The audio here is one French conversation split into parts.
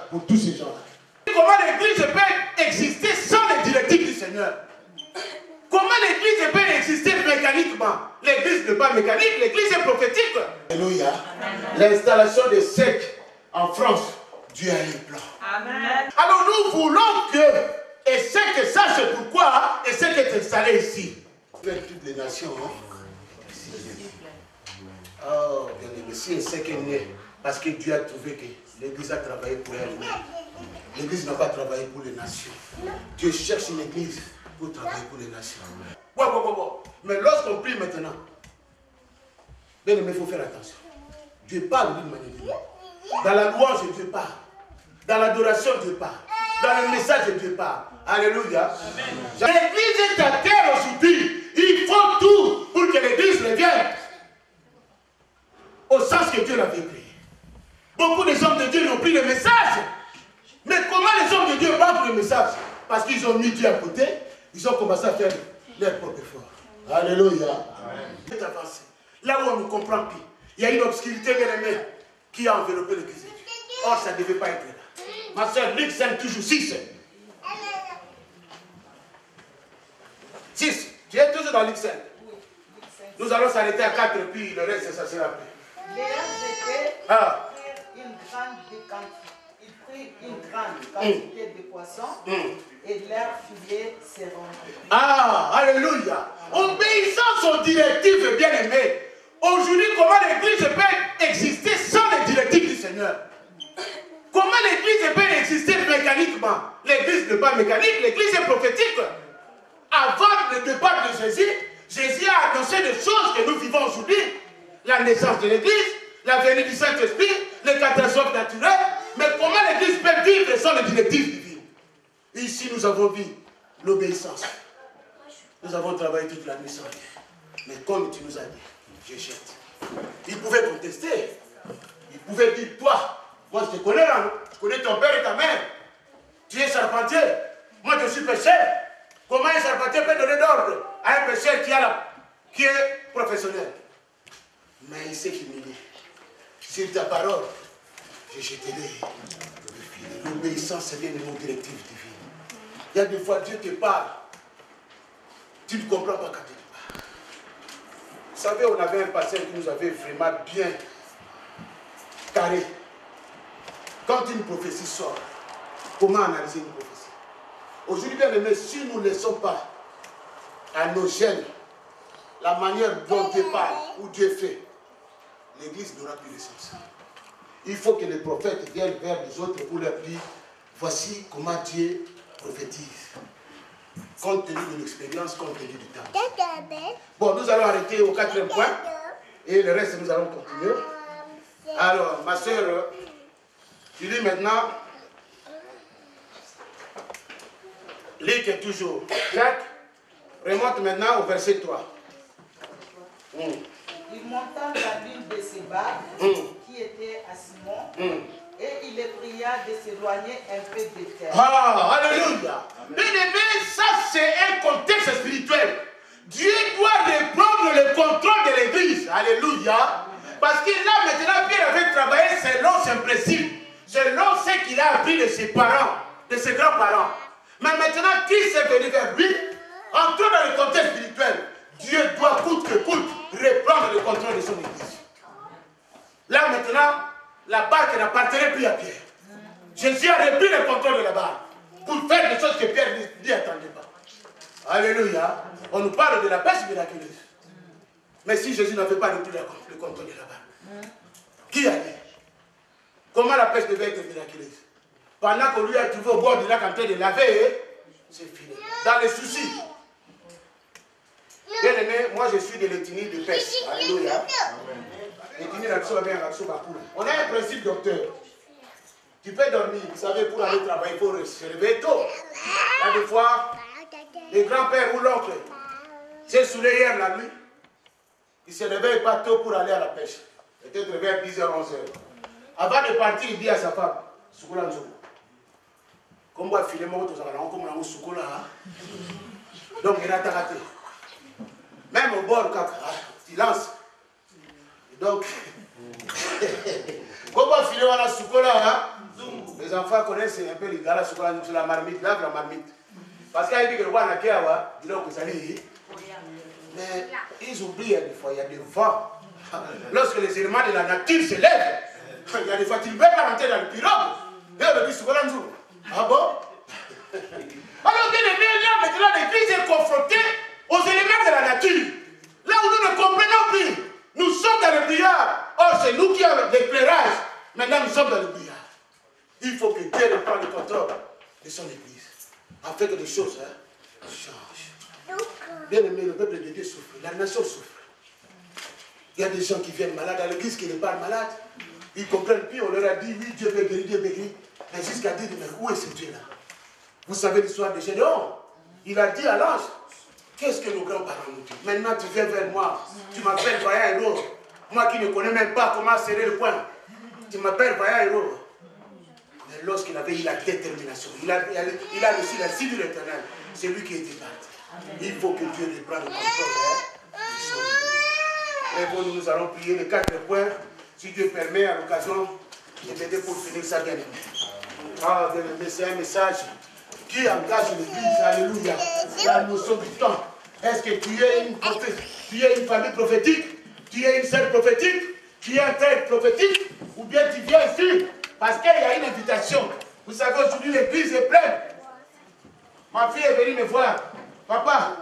Pour tous ces gens-là. Comment l'église peut exister sans les directives du Seigneur? Comment l'église peut exister mécaniquement? L'église n'est pas mécanique, l'église est prophétique. Alléluia. L'installation des sectes en France, Dieu a un plan. Amen. Alors nous voulons que, et ceux qui sachent pourquoi, et ceux qui est installé ici, vers toutes les nations. Oh, bien aimé, si c'est qui est né, parce que Dieu a trouvé que l'église a travaillé pour elle. L'église n'a pas travaillé pour les nations. Dieu cherche une église pour travailler pour les nations. Bon. Mais lorsqu'on prie maintenant, bien aimé, il faut faire attention. Dieu parle d'une manière différente. Dans la louange, Dieu parle. Dans l'adoration, Dieu parle. Dans le message, Dieu parle. Alléluia. L'église est à terre aujourd'hui. Il faut tout pour que l'église revienne au sens que Dieu l'avait créé. Beaucoup des hommes de Dieu n'ont pris le message. Mais comment les hommes de Dieu parlent pour le message? Parce qu'ils ont mis Dieu à côté, ils ont commencé à faire leur propre effort. Alléluia. Amen. Là où on ne comprend plus, il y a une obscurité bien aimée qui a enveloppé l'église. Or, ça ne devait pas être là. Ma soeur, Luc 5, toujours 6. 6. Tu es toujours dans Luc 5. Nous allons s'arrêter à 4, puis le reste, ça sera après. Il prit une grande quantité de poissons et leur filet s'est rompu. Ah, alléluia. Obéissance aux directives, bien-aimées. Aujourd'hui, comment l'église peut exister sans les directives du Seigneur? Comment l'église peut exister mécaniquement? L'église n'est pas mécanique, l'église est prophétique. Avant le départ de Jésus, Jésus a annoncé des choses que nous vivons aujourd'hui. La naissance de l'église, la venue du Saint-Esprit, les catastrophes naturelles. Mais comment l'église peut vivre sans les directives divines? Ici, nous avons vu l'obéissance. Nous avons travaillé toute la nuit sans rien. Mais comme tu nous as dit, je jette. Il pouvait contester. Il pouvait dire, toi, moi je te connais là, non? Je connais ton père et ta mère. Tu es charpentier. Moi je suis pécheur. Comment un charpentier peut donner d'ordre à un pécheur qui est professionnel? Mais il s'est humilié. Sur ta parole, j'ai jeté l'obéissance, c'est bien une directive divine. Il y a des fois, Dieu te parle. Tu ne comprends pas quand il te parle. Vous savez, on avait un pasteur qui nous avait vraiment bien carré. Quand une prophétie sort, comment analyser une prophétie? Aujourd'hui, bien aimé, si nous ne laissons pas à nos jeunes la manière dont Dieu parle ou Dieu fait, l'église n'aura plus de sens. Il faut que les prophètes viennent vers les autres pour leur dire, voici comment Dieu prophétise. Compte tenu de l'expérience, compte tenu du temps. Bon, nous allons arrêter au 4e point. Et le reste, nous allons continuer. Alors, ma soeur, tu lis maintenant. Lis que toujours. Jacques, remonte maintenant au verset 3. Il monta la ville de Séba, qui était à Simon, et il les pria de s'éloigner un peu de terre. Ah, alléluia. Bien-aimé, ça c'est un contexte spirituel. Dieu doit reprendre le contrôle de l'église. Alléluia. Parce que là maintenant, Pierre avait travaillé selon ses principes, selon ce qu'il a appris de ses parents, de ses grands-parents. Mais maintenant, Christ est venu vers lui, entrant dans le contexte spirituel. Dieu doit, coûte que coûte, reprendre le contrôle de son église. Là maintenant, la barque n'appartenait plus à Pierre. Jésus a repris le contrôle de la barque. pour faire des choses que Pierre n'y attendait pas. Alléluia. On nous parle de la pêche miraculeuse. Mais si Jésus n'avait pas repris le contrôle de là-bas, qui a dit? Comment la pêche devait être miraculeuse? Pendant qu'on lui a trouvé au bord du lac en train de laver, c'est fini. Dans les soucis. Bien aimé, moi je suis de l'ethnie de pêche. Alléluia. On a un principe, docteur. Tu peux dormir, vous savez, pour aller travailler, il faut se réveiller tôt. Il y a des fois, les grands-pères ou l'oncle s'est saoulé hier la nuit. Il ne se réveille pas tôt pour aller à la pêche. Il était réveillé à 10h, 11h. Avant de partir, il dit à sa femme, Soukoula Nzou, comme moi, filer mon auto, comme on a Soukoula. Donc, il a raté. Même au bord, silence. Donc, comment filer on a Soukoula, les enfants connaissent un peu les gars, la Soukoula, c'est la marmite, lave la marmite. Parce qu'il dit que le roi n'a qu'à avoir, il a que ça dit. Mais ils oublient des fois, il y a des vents. Lorsque les éléments de la nature se lèvent, il y a des fois, tu ne peux pas rentrer dans le pirogue. Et on me dit, Soukoula Nzou. Ah bon? Alors, bien aimé, là, maintenant, l'Église est confrontée aux éléments de la nature. Là où nous ne comprenons plus, nous sommes dans le brouillard. Or, c'est nous qui avons l'éclairage. Maintenant, nous sommes dans le brouillard. Il faut que Dieu reprenne le contrôle de son Église. Afin que les choses changent. Bien aimé, le peuple de Dieu souffre. La nation souffre. Il y a des gens qui viennent malades à l'église qui ne parlent malades. Ils ne comprennent plus. On leur a dit, oui, Dieu peut guérir, Dieu peut guérir. Mais jusqu'à dire, mais où est ce Dieu-là? Vous savez l'histoire de Gédéon. Il a dit à l'ange, qu'est-ce que nos grands-parents nous disent? Maintenant, tu viens vers moi. Tu m'appelles vaillant héros. Moi qui ne connais même pas comment serrer le poing. Tu m'appelles vaillant héros. Mais lorsqu'il avait eu la détermination, il a reçu la cible de l'Éternel. C'est lui qui était battu. Il faut que Dieu reprenne le contrôle. Et bon, nous allons prier les 4 points. Si Dieu permet, à l'occasion, de m'aider pour finir ça, bien aimé. Ah, bien aimé, c'est un message qui engage l'Église. Alléluia. La notion du temps. Est-ce que tu es une prophétie? Tu es une famille prophétique? Tu es une sœur prophétique? Tu es un tel prophétique? Ou bien tu viens ici parce qu'il y a une invitation? Vous savez, aujourd'hui, l'Église est pleine. Ma fille est venue me voir. Papa,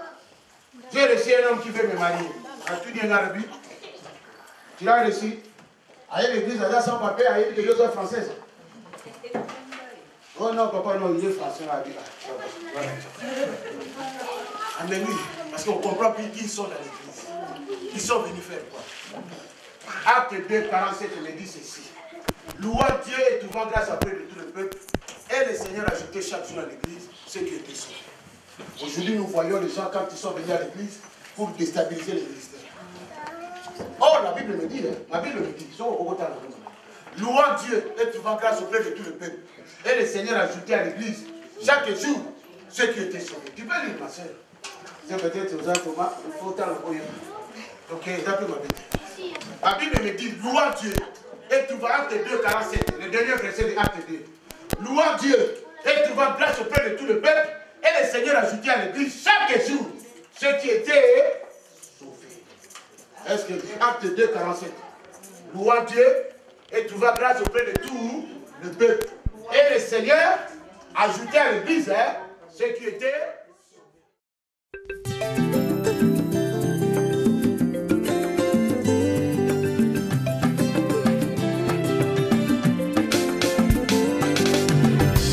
j'ai reçu un homme qui veut me marier. As-tu dit en Arabie? Tu l'as reçu? Aïe, l'église a son papier, aïe, que je sois française. Oh non, papa, non, il est français. Amen, oui. Parce qu'on comprend plus qui ils sont dans l'église. Ils sont venus faire quoi? Acte 2, 47 me dit ceci. Louant Dieu et trouvant grâce auprès de tout le peuple, et le Seigneur a ajouté chaque jour à l'église ceux qui étaient sauvés. Aujourd'hui, nous voyons les gens quand ils sont venus à l'église pour déstabiliser l'église. Or, la Bible me dit, la Bible me dit, louant Dieu et trouvant grâce auprès de tout le peuple. Et le Seigneur a ajouté à l'église chaque jour ceux qui étaient sauvés. Tu peux lire, ma soeur? C'est peut-être aux Thomas, il faut tant le voyer. Ok, d'après ma Bible. La Bible me dit, louant Dieu et trouvant, acte 2, 47, le dernier verset de acte 2. Louant Dieu et trouvant grâce auprès de tout le peuple. Et le Seigneur a ajouté à l'église chaque jour ceux qui étaient sauvés. Est-ce que acte 2, 47? Louant Dieu et trouvant grâce auprès de tout le peuple. Et le Seigneur a ajouté à l'église ceux qui étaient sauvés.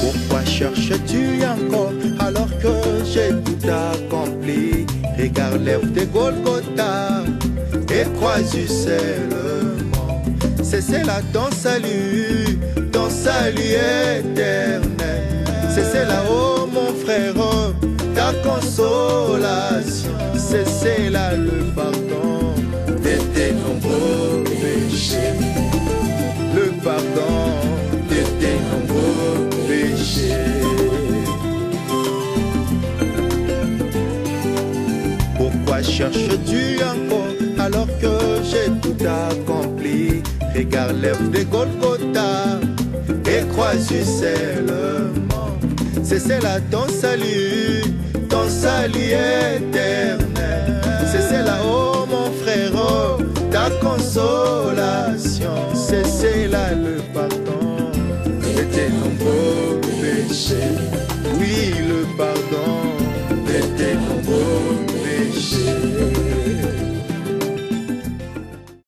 Pourquoi cherches-tu encore alors que j'ai tout accompli? Regarde l'œuvre de Golgotha et crois du seulement. C'est là ton salut éternel. C'est là-haut mon frère, ta consolation. C'est là le pardon de tes nombreux péchés. Le pardon de tes nombreux péchés. Pourquoi cherches-tu encore alors que j'ai tout accompli? Regarde l'œuvre de Golgotha et crois seulement. C'est là ton salut éternel. C'est là, oh mon frère, ta consolation. C'est là le pardon de tes nombreux péchés. Oui, le pardon. Bete Congo.